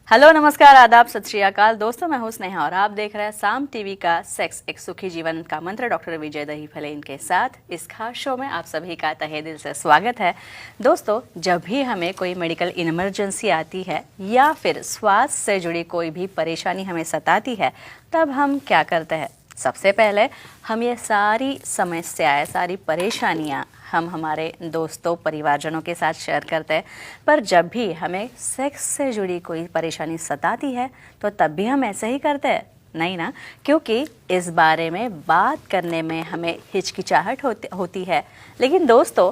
Hello, नमस्कार, आदाब, सत श्री अकाल। दोस्तों, मैं हूं स्नेहा और आप देख रहे हैं साम टीवी का सेक्स एक सुखी जीवन का मंत्र डॉक्टर विजय दहीफले इनके साथ। इस खास शो में आप सभी का तहे दिल से स्वागत है। दोस्तों, जब भी हमें कोई मेडिकल इमरजेंसी आती है या फिर स्वास्थ्य से जुड़ी कोई भी परेशानी हमें सताती है, तब हम क्या करते हैं? सबसे पहले हम ये सारी समस्याएं, सारी परेशानियां हम हमारे दोस्तों, परिवारजनों के साथ शेयर करते हैं। पर जब भी हमें सेक्स से जुड़ी कोई परेशानी सताती है तो तब भी हम ऐसे ही करते हैं? नहीं ना, क्योंकि इस बारे में बात करने में हमें हिचकिचाहट होती है। लेकिन दोस्तों,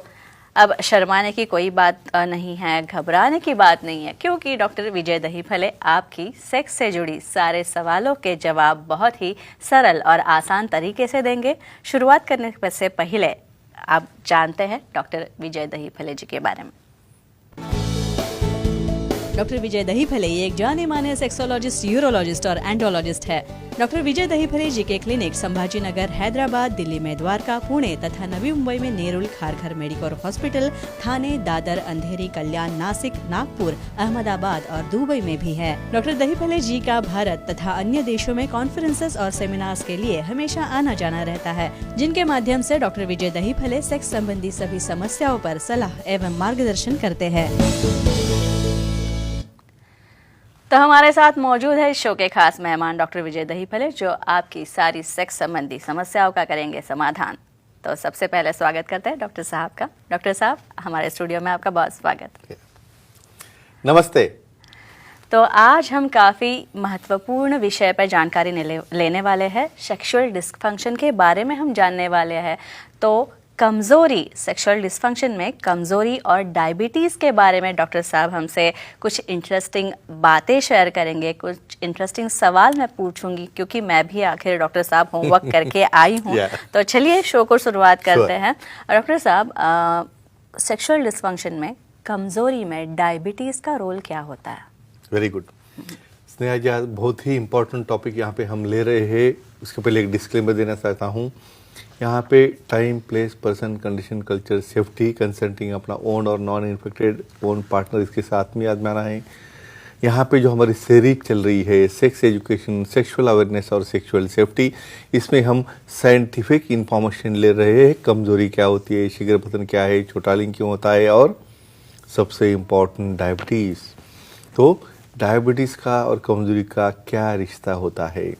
अब शर्माने की कोई बात नहीं है, घबराने की बात नहीं है, क्योंकि डॉक्टर विजय दहीफले आपकी सेक्स से जुड़ी सारे सवालों के जवाब बहुत ही सरल और आसान तरीके से देंगे। शुरुआत करने से पहले आप जानते हैं डॉक्टर विजय दहीफले जी के बारे में। डॉक्टर विजय दहीफले एक जाने माने सेक्सोलॉजिस्ट, यूरोलॉजिस्ट और एंडोलॉजिस्ट है। डॉक्टर विजय दहीफले जी के क्लिनिक संभाजी नगर, हैदराबाद, दिल्ली में द्वारका, पुणे तथा नवी मुंबई में नेरुल, खारघर मेडिकोर हॉस्पिटल, थाने, दादर, अंधेरी, कल्याण, नासिक, नागपुर, अहमदाबाद और दुबई में भी है। डॉक्टर दहीफले जी का भारत तथा अन्य देशों में कॉन्फ्रेंसेस और सेमिनार्स के लिए हमेशा आना जाना रहता है, जिनके माध्यम से डॉक्टर विजय दहीफले सेक्स संबंधी सभी समस्याओं पर सलाह एवं मार्गदर्शन करते हैं। तो हमारे साथ मौजूद है इस शो के खास मेहमान डॉक्टर विजय दहीफले, जो आपकी सारी सेक्स संबंधी समस्याओं का करेंगे समाधान। तो सबसे पहले स्वागत करते हैं डॉक्टर साहब का। डॉक्टर साहब, हमारे स्टूडियो में आपका बहुत स्वागत। नमस्ते। तो आज हम काफ़ी महत्वपूर्ण विषय पर जानकारी लेने वाले हैं। सेक्सुअल डिस्फंक्शन के बारे में हम जानने वाले हैं। तो कमज़ोरी, सेक्सुअल डिस्फंक्शन में कमज़ोरी और डायबिटीज़ के बारे में डॉक्टर साहब हमसे कुछ इंटरेस्टिंग बातें शेयर करेंगे, कुछ इंटरेस्टिंग सवाल मैं पूछूंगी, क्योंकि मैं भी आखिर डॉक्टर साहब होमवर्क करके आई हूँ। तो चलिए शो को शुरुआत करते हैं। डॉक्टर साहब, सेक्सुअल डिस्फंक्शन में, कमज़ोरी में डायबिटीज़ का रोल क्या होता है? वेरी गुड स्नेहा जी, बहुत ही इम्पोर्टेंट टॉपिक यहाँ पे हम ले रहे हैं। उसके पहले एक डिस्क्लेमर देना चाहता हूँ। यहाँ पे time, place, person, condition, culture, safety, consulting, अपना ओन और नॉन इन्फेक्टेड ओन पार्टनर इसके साथ में आजमाना है। यहाँ पे जो हमारी सीरीज चल रही है सेक्स एजुकेशन, सेक्सुअल अवेयरनेस और सेक्सुअल सेफ्टी, इसमें हम साइंटिफिक इंफॉर्मेशन ले रहे हैं। कमजोरी क्या होती है, शीघ्रपतन क्या है, छोटा लिंग क्यों होता है, और सबसे इम्पोर्टेंट डायबिटीज़। तो डायबिटीज़ का और कमजोरी का क्या रिश्ता होता है?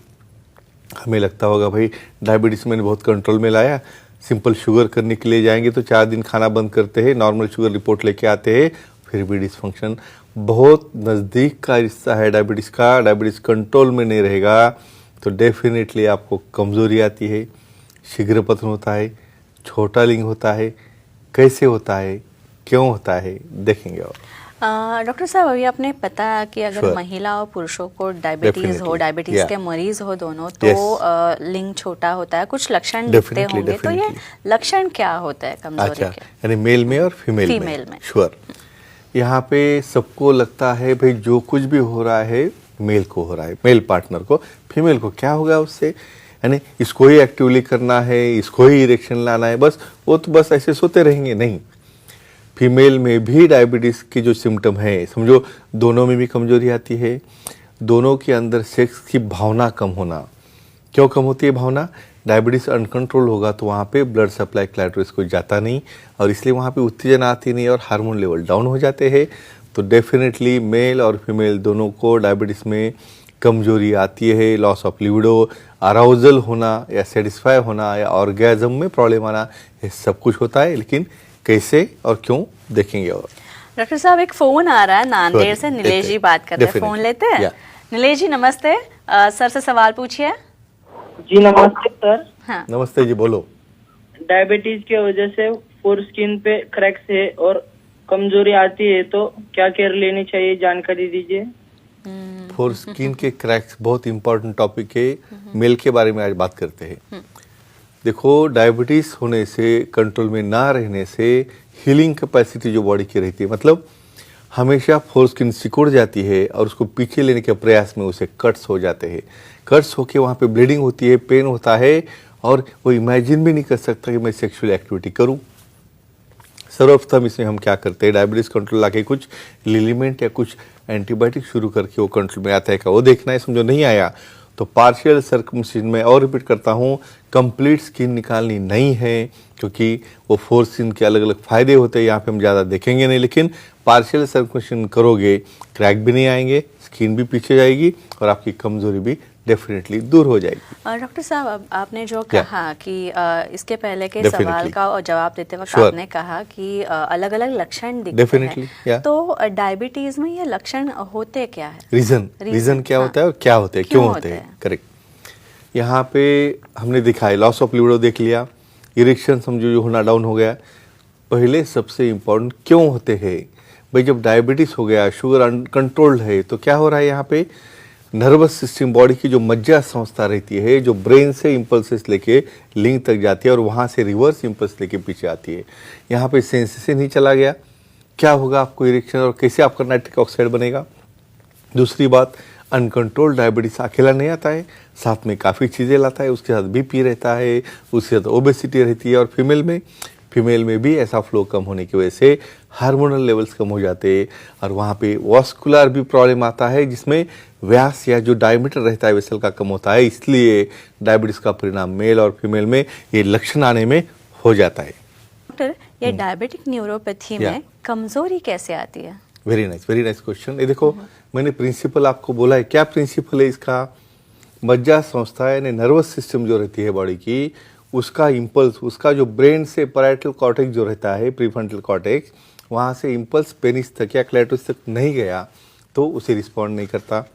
हमें लगता होगा भाई डायबिटीज़ मैंने बहुत कंट्रोल में लाया, सिंपल शुगर करने के लिए जाएंगे तो 4 दिन खाना बंद करते हैं, नॉर्मल शुगर रिपोर्ट लेके आते हैं, फिर भी डिसफंक्शन। बहुत नज़दीक का रिश्ता है डायबिटीज़ का। डायबिटीज़ कंट्रोल में नहीं रहेगा तो डेफिनेटली आपको कमज़ोरी आती है, शीघ्रपतन होता है, छोटा लिंग होता है। कैसे होता है, क्यों होता है, देखेंगे। और डॉक्टर साहब, अभी आपने पता कि अगर महिला और पुरुषों को डायबिटीज हो, डायबिटीज के मरीज हो दोनों, तो लिंग छोटा होता है, कुछ लक्षण दिखते होंगे। तो ये लक्षण क्या होता है कमजोरी के? यानी मेल में और फीमेल में। श्योर। यहाँ पे सबको लगता है भाई जो कुछ भी हो रहा है मेल को हो रहा है, मेल पार्टनर को। फीमेल को क्या होगा उससे, यानी इसको ही एक्टिवली करना है, इसको ही इरेक्शन लाना है, बस वो तो बस ऐसे सोते रहेंगे। नहीं, फीमेल में भी डायबिटीज़ के जो सिम्टम है, समझो दोनों में भी कमजोरी आती है। दोनों के अंदर सेक्स की भावना कम होना। क्यों कम होती है भावना? डायबिटीज़ अनकंट्रोल होगा तो वहाँ पे ब्लड सप्लाई क्लैटरस को जाता नहीं, और इसलिए वहाँ पे उत्तेजना आती नहीं और हार्मोन लेवल डाउन हो जाते हैं। तो डेफिनेटली मेल और फीमेल दोनों को डायबिटीज़ में कमजोरी आती है। लॉस ऑफ लिबिडो, अराउजल होना या सेटिस्फाई होना या ऑर्गेजम में प्रॉब्लम आना, ये सब कुछ होता है। लेकिन कैसे और क्यों, देखेंगे। और डॉक्टर साहब, एक फोन आ रहा है नांदेड़ से, नीलेश जी बात कर रहे हैं। फोन लेते हैं? नीलेश जी नमस्ते, सर से सवाल पूछिए। जी नमस्ते सर। हाँ नमस्ते जी, बोलो। डायबिटीज की वजह से फोर स्किन पे क्रैक्स है और कमजोरी आती है, तो क्या केयर लेनी चाहिए, जानकारी दीजिए। फोर स्किन के क्रैक्स बहुत इंपॉर्टेंट टॉपिक है। मेल के बारे में आज बात करते हैं। देखो, डायबिटीज़ होने से, कंट्रोल में ना रहने से हीलिंग कैपेसिटी जो बॉडी की रहती है, मतलब हमेशा फोर स्किन सिकुड़ जाती है और उसको पीछे लेने के प्रयास में उसे कट्स हो जाते हैं। कट्स होके वहाँ पे ब्लीडिंग होती है, पेन होता है, और वो इमेजिन भी नहीं कर सकता कि मैं सेक्सुअल एक्टिविटी करूँ। सर्वप्रथम इसमें हम क्या करते हैं, डायबिटीज़ कंट्रोल लाके कुछ लिलिमेंट या कुछ एंटीबायोटिक शुरू करके वो कंट्रोल में आता है क्या, वो देखना है। समझो नहीं आया तो पार्शियल सर्कमसिजन में, और रिपीट करता हूँ, कंप्लीट स्किन निकालनी नहीं है, क्योंकि वो 4 स्किन के अलग अलग फायदे होते हैं, यहाँ पे हम ज़्यादा देखेंगे नहीं। लेकिन पार्शियल सर्कमसिजन करोगे, क्रैक भी नहीं आएंगे, स्किन भी पीछे जाएगी और आपकी कमजोरी भी डेफिनेटली दूर हो जाएगी। डॉक्टर साहब, अब आपने जो क्या? कहा कि इसके पहले के Definitely. सवाल का और जवाब देते वक्त Sure. आपने कहा कि अलग अलग लक्षण दिखते Definitely, हैं, yeah. तो डायबिटीज में ये लक्षण होते क्या है? रीजन क्या हाँ। होता है और क्या होते हैं, क्यों होते हैं, करेक्ट। यहाँ पे हमने दिखाया लॉस ऑफ लिबिडो देख लिया, इरेक्शन समझो जो होना डाउन हो गया। पहले सबसे इम्पोर्टेंट क्यों होते हैं भाई, जब डायबिटीज हो गया, शुगर अनकंट्रोल्ड है, तो क्या हो रहा है यहाँ पे, नर्वस सिस्टम, बॉडी की जो मज्जा संस्था रहती है, जो ब्रेन से इम्पल्सेस लेके लिंग तक जाती है और वहाँ से रिवर्स इम्पल्स लेके पीछे आती है, यहाँ पे सेंसेशन ही चला गया। क्या होगा आपको इरेक्शन, और कैसे आपका नाइट्रिक ऑक्साइड बनेगा। दूसरी बात, अनकंट्रोल डायबिटीज अकेला नहीं आता है, साथ में काफ़ी चीज़ें लाता है, उसके साथ बीपी रहता है, उसके साथ ओबेसिटी रहती है, और फीमेल में भी ऐसा फ्लो कम होने की वजह से हार्मोनल लेवल्स कम हो जाते हैं, और वहाँ पे वास्कुलर भी प्रॉब्लम आता है, जिसमें व्यास या जो डायमीटर रहता है वेसल का कम होता है। इसलिए डायबिटीज़ का परिणाम मेल और फीमेल में ये लक्षण आने में हो जाता है। डॉक्टर, ये डायबिटिक न्यूरोपैथी में कमजोरी कैसे आती है? Very nice question. ये देखो, मैंने प्रिंसिपल आपको बोला है, क्या प्रिंसिपल है इसका, मज्जा संस्था यानी नर्वस सिस्टम जो रहती है बॉडी की, उसका इम्पल्स, उसका जो ब्रेन से पैराइटल कॉर्टेक्स जो रहता है, प्रीफ्रंटल कॉर्टेक्स, वहाँ से इम्पल्स पेनिस तक या क्लेटोस तक नहीं गया तो उसे रिस्पॉन्ड नहीं करता।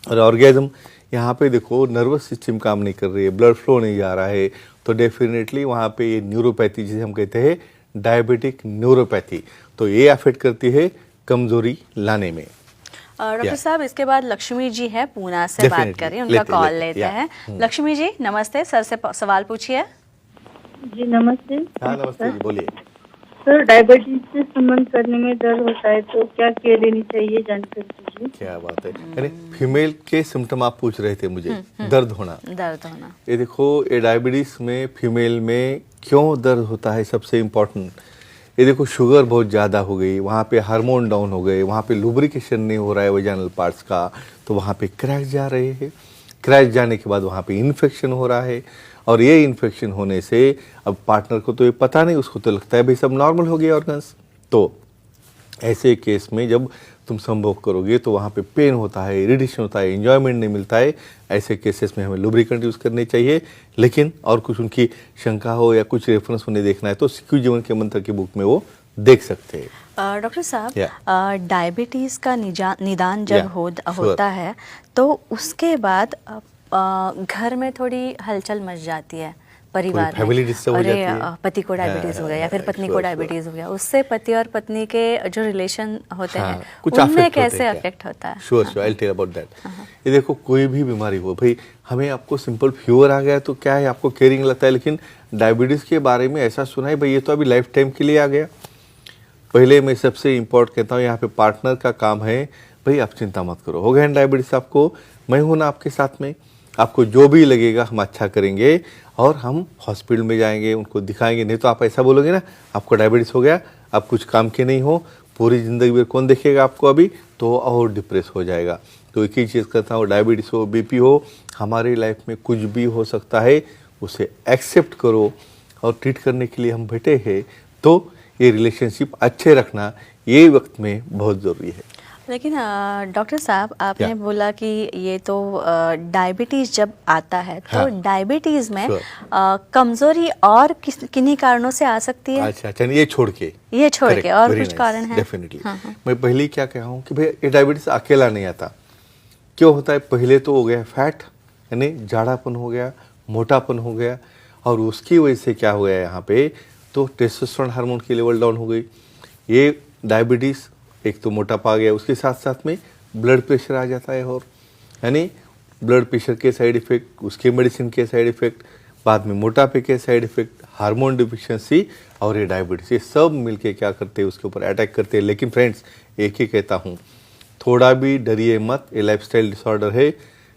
और ऑर्गेज्म, यहाँ पे देखो नर्वस सिस्टम काम नहीं कर रही है, ब्लड फ्लो नहीं जा रहा है, तो डेफिनेटली वहाँ पे ये न्यूरोपैथी, जिसे हम कहते हैं डायबिटिक न्यूरोपैथी, तो ये अफेक्ट करती है कमजोरी लाने में। डॉक्टर साहब, इसके बाद लक्ष्मी जी है, पूना से बात करें, उनका कॉल लेते हैं। लक्ष्मी जी नमस्ते, सर से सवाल पूछिए। जी नमस्ते। हाँ नमस्ते जी, बोलिए। सर, डायबिटीज से संबंध करने में दर्द होता है तो क्या केयर लेनी चाहिए, जानकारी दीजिए। क्या बात है, यानी फीमेल के सिम्टम आप पूछ रहे थे मुझे, दर्द होना। ये देखो, ये डायबिटीज में फीमेल में क्यों दर्द होता है, सबसे इम्पोर्टेंट, ये देखो शुगर बहुत ज़्यादा हो गई, वहाँ पे हार्मोन डाउन हो गए, वहाँ पे लुब्रिकेशन नहीं हो रहा है वजाइनल पार्ट्स का, तो वहाँ पे क्रैक जा रहे हैं, क्रैक जाने के बाद वहाँ पे इन्फेक्शन हो रहा है, और ये इन्फेक्शन होने से अब पार्टनर को तो ये पता नहीं, उसको तो लगता है भाई सब नॉर्मल हो गया ऑर्गन्स। तो ऐसे केस में जब तुम संभोग करोगे तो वहाँ पे पेन होता है, इरिटेशन होता है, एंजॉयमेंट नहीं मिलता है, ऐसे केसेस में हमें लुब्रिकेंट यूज़ करने चाहिए। लेकिन और कुछ उनकी शंका हो या कुछ रेफरेंस उन्हें देखना है तो सिक्यू जीवन के मंत्र की बुक में वो देख सकते हैं। डॉक्टर साहब, डायबिटीज़ का निदान जब होता है तो उसके बाद घर में थोड़ी हलचल मच जाती है, परिवार में, अरे पति को डायबिटीज हो गया या फिर पत्नी को डायबिटीज हो गया, उससे पति और पत्नी के जो रिलेशन होते हैं उनमें कैसे अफेक्ट होता है? Sure I will tell about that. ये देखो, कोई भी बीमारी हो भाई, हमें आपको सिंपल फीवर आ गया तो क्या है, आपको केयरिंग लगता है, लेकिन डायबिटीज के बारे में ऐसा सुना है भाई ये तो अभी लाइफ टाइम के लिए आ गया। पहले मैं सबसे इम्पोर्टेंट कहता हूँ, यहाँ पे पार्टनर का काम है भाई आप चिंता मत करो, हो गया डायबिटीज आपको, मैं हूँ ना आपके साथ में, आपको जो भी लगेगा हम अच्छा करेंगे और हम हॉस्पिटल में जाएंगे, उनको दिखाएंगे। नहीं तो आप ऐसा बोलोगे ना आपको डायबिटीज़ हो गया, आप कुछ काम के नहीं हो, पूरी ज़िंदगी में कौन देखेगा आपको अभी, तो और डिप्रेस हो जाएगा। तो एक ही चीज़ करता हूँ, डायबिटीज़ हो, बीपी हो, हमारी लाइफ में कुछ भी हो सकता है, उसे एक्सेप्ट करो और ट्रीट करने के लिए हम बैठे हैं। तो ये रिलेशनशिप अच्छे रखना ये वक्त में बहुत ज़रूरी है। लेकिन डॉक्टर साहब, आपने बोला कि ये तो डायबिटीज़ जब आता है तो डायबिटीज़ में कमजोरी और किन्हीं कारणों से आ सकती है? अच्छा, ये छोड़ के और कुछ कारण है? डेफिनेटली। मैं पहले क्या कहा हूँ कि भाई ये डायबिटीज अकेला नहीं आता, क्यों होता है, पहले तो हो गया फैट, यानी जाड़ापन हो गया, मोटापन हो गया, और उसकी वजह से क्या हो गया यहाँ पे, तो टेस्टोस्टेरोन हार्मोन की लेवल डाउन हो गई। ये डायबिटीज़, एक तो मोटापा आ गया, उसके साथ साथ में ब्लड प्रेशर आ जाता है, और यानी ब्लड प्रेशर के साइड इफ़ेक्ट, उसके मेडिसिन के साइड इफ़ेक्ट, बाद में मोटापे के साइड इफ़ेक्ट, हार्मोन डिफिशिएंसी और ये डायबिटीज़, ये सब मिलके क्या करते हैं, उसके ऊपर अटैक करते हैं। लेकिन फ्रेंड्स, एक ही कहता हूँ, थोड़ा भी डरिए मत, ये लाइफस्टाइल डिसऑर्डर है।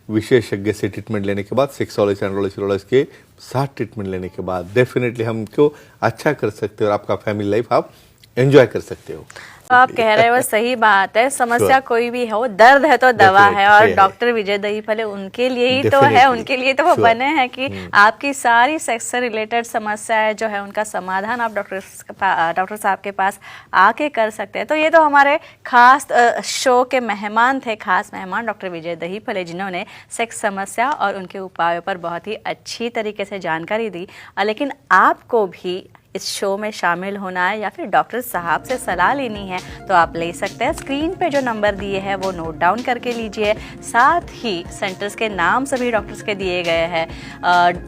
विशेषज्ञ से ट्रीटमेंट लेने के बाद, सेक्सोलॉजी एंड्रोलॉजी के साथ ट्रीटमेंट लेने के बाद डेफिनेटली हम इनको अच्छा कर सकते हैं और आपका फैमिली लाइफ आप एंजॉय कर सकते हो। तो आप कह रहे हो सही बात है, समस्या Sure. कोई भी हो, दर्द है तो दवा है, Definitely, और है। डॉक्टर विजय दहीफले उनके लिए ही तो है, Definitely. उनके लिए तो वो Sure. बने हैं कि आपकी सारी सेक्स से रिलेटेड समस्याएं जो है उनका समाधान आप डॉक्टर साहब के पास आके कर सकते हैं। तो ये तो हमारे खास शो के मेहमान थे, खास मेहमान डॉक्टर विजय दहीफले, जिन्होंने सेक्स समस्या और उनके उपायों पर बहुत ही अच्छी तरीके से जानकारी दी। लेकिन आपको भी इस शो में शामिल होना है या फिर डॉक्टर साहब से सलाह लेनी है तो आप ले सकते हैं। स्क्रीन पे जो नंबर दिए हैं वो नोट डाउन करके लीजिए। साथ ही सेंटर्स के नाम सभी डॉक्टर्स के दिए गए हैं।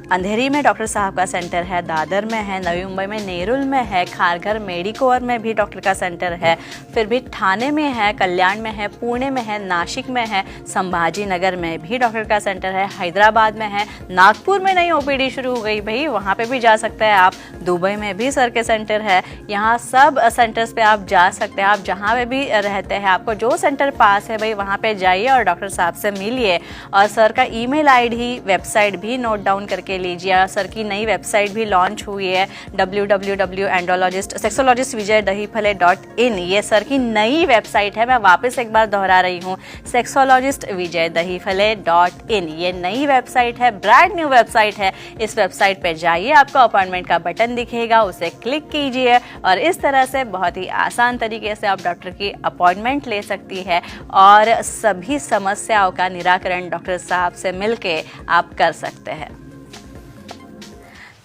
अंधेरी में डॉक्टर साहब का सेंटर है, दादर में है, नवी मुंबई में नेरुल में है, खारघर मेडिकोर में भी डॉक्टर का सेंटर है, फिर भी ठाणे में है, कल्याण में है, पुणे में है, नासिक में है, संभाजी नगर में भी डॉक्टर का सेंटर है, हैदराबाद में है, नागपुर में नई ओपीडी शुरू हो गई भाई, वहाँ पे भी जा सकते हैं आप, दुबई में भी सर के सेंटर है। यहाँ सब सेंटर्स पे आप जा सकते हैं। आप जहाँ पे भी रहते हैं, आपको जो सेंटर पास है भाई वहाँ पे जाइए और डॉक्टर साहब से मिलिए। और सर का ईमेल आईडी, वेबसाइट भी नोट डाउन करके लीजिए। सर की नई वेबसाइट भी लॉन्च हुई है, www.sexologistvijaydahifale.in। ये सर की नई वेबसाइट है, मैं वापस एक बार दोहरा रही हूँ, sexologistvijaydahifale.in। ये नई वेबसाइट है, ब्रांड न्यू वेबसाइट है। इस वेबसाइट पे जाइए, आपको अपॉइंटमेंट का बटन दिखेगा, उसे क्लिक कीजिए और इस तरह से बहुत ही आसान तरीके से आप डॉक्टर की अपॉइंटमेंट ले सकती है और सभी समस्याओं का निराकरण डॉक्टर साहब से मिलके आप कर सकते हैं।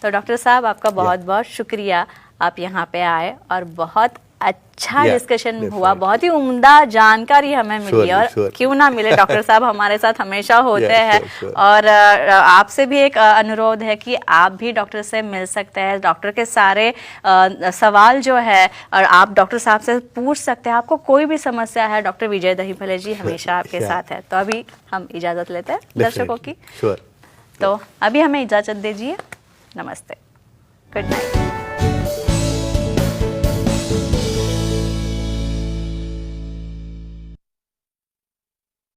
तो डॉक्टर साहब आपका बहुत बहुत शुक्रिया, आप यहाँ पे आए और बहुत अच्छा डिस्कशन हुआ, बहुत ही उम्दा जानकारी हमें मिली। और क्यों ना मिले, डॉक्टर साहब हमारे साथ हमेशा होते हैं। और आपसे भी एक अनुरोध है कि आप भी डॉक्टर से मिल सकते हैं। डॉक्टर के सारे सवाल जो है और आप डॉक्टर साहब से पूछ सकते हैं। आपको कोई भी समस्या है, डॉक्टर विजय दहीफले जी हमेशा आपके साथ है। तो अभी हम इजाज़त लेते हैं दर्शकों की। तो अभी हमें इजाज़त दीजिए। नमस्ते, गुड नाइट।